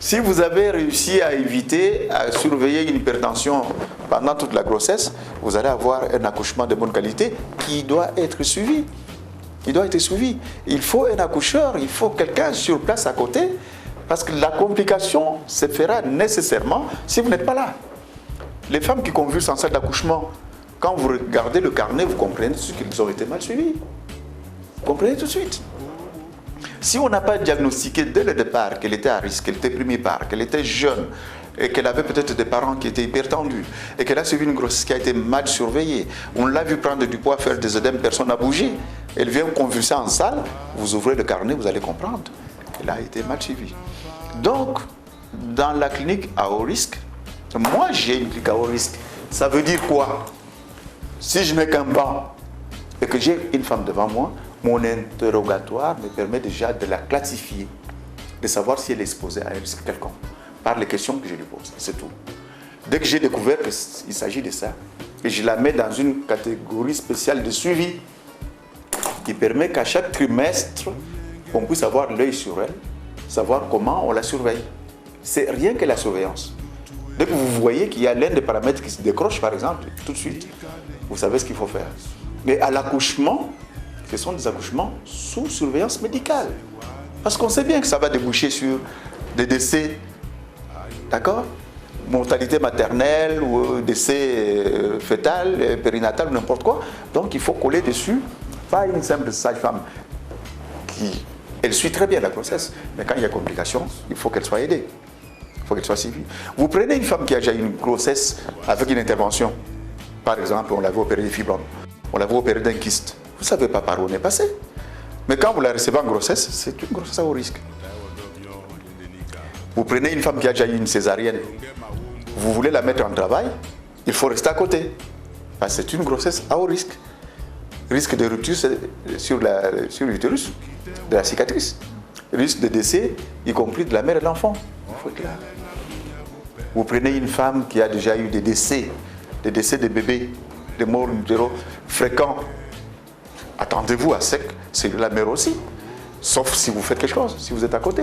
Si vous avez réussi à éviter, à surveiller une hypertension pendant toute la grossesse, vous allez avoir un accouchement de bonne qualité qui doit être suivi. Il doit être suivi. Il faut un accoucheur, il faut quelqu'un sur place à côté, parce que la complication se fera nécessairement si vous n'êtes pas là. Les femmes qui convulsent en salle d'accouchement, quand vous regardez le carnet, vous comprenez tout de suite qu'ils ont été mal suivis. Vous comprenez tout de suite. Si on n'a pas diagnostiqué dès le départ qu'elle était à risque, qu'elle était primipare, qu'elle était jeune, et qu'elle avait peut-être des parents qui étaient hypertendus, et qu'elle a suivi une grossesse qui a été mal surveillée, on l'a vu prendre du poids, faire des œdèmes, personne n'a bougé, elle vient convulser en salle, vous ouvrez le carnet, vous allez comprendre. Elle a été mal suivie. Donc, dans la clinique à haut risque, moi j'ai une clinique à haut risque. Ça veut dire quoi? Si je n'ai qu'un banc et que j'ai une femme devant moi, mon interrogatoire me permet déjà de la classifier, de savoir si elle est exposée à un risque quelconque, par les questions que je lui pose, c'est tout. Dès que j'ai découvert qu'il s'agit de ça, et je la mets dans une catégorie spéciale de suivi, qui permet qu'à chaque trimestre, on puisse avoir l'œil sur elle, savoir comment on la surveille. C'est rien que la surveillance. Dès que vous voyez qu'il y a l'un des paramètres qui se décroche, par exemple, tout de suite, vous savez ce qu'il faut faire. Mais à l'accouchement, ce sont des accouchements sous surveillance médicale. Parce qu'on sait bien que ça va déboucher sur des décès, d'accord? Mortalité maternelle ou décès fœtal, périnatal, n'importe quoi. Donc il faut coller dessus, pas une simple sage-femme qui, elle suit très bien la grossesse, mais quand il y a complications, il faut qu'elle soit aidée. Il faut qu'elle soit suivie. Vous prenez une femme qui a déjà eu une grossesse avec une intervention. Par exemple, on l'avait opéré des fibromes, on l'avait opéré d'un kyste. Vous ne savez pas par où on est passé. Mais quand vous la recevez en grossesse, c'est une grossesse à haut risque. Vous prenez une femme qui a déjà eu une césarienne, vous voulez la mettre en travail, il faut rester à côté. Parce que c'est une grossesse à haut risque. Risque de rupture sur l'utérus, de la cicatrice. Risque de décès, y compris de la mère et de l'enfant. Il faut être là. Vous prenez une femme qui a déjà eu des décès de bébés, des morts in utero fréquents. Attendez-vous à ce que c'est de la mère aussi. Sauf si vous faites quelque chose, si vous êtes à côté.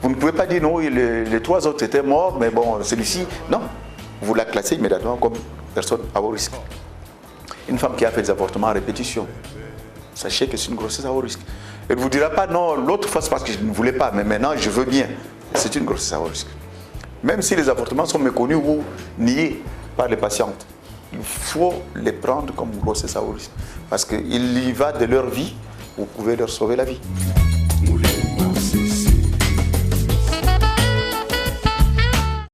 Vous ne pouvez pas dire non, les trois autres étaient morts, mais bon, celui-ci, non. Vous la classez immédiatement comme personne à haut risque. Une femme qui a fait des avortements à répétition, sachez que c'est une grossesse à haut risque. Elle ne vous dira pas non, l'autre fois c'est parce que je ne voulais pas, mais maintenant je veux bien. C'est une grossesse à haut risque. Même si les avortements sont méconnus ou niés par les patientes, il faut les prendre comme grossesse à haut risque. Parce qu'il y va de leur vie, vous pouvez leur sauver la vie.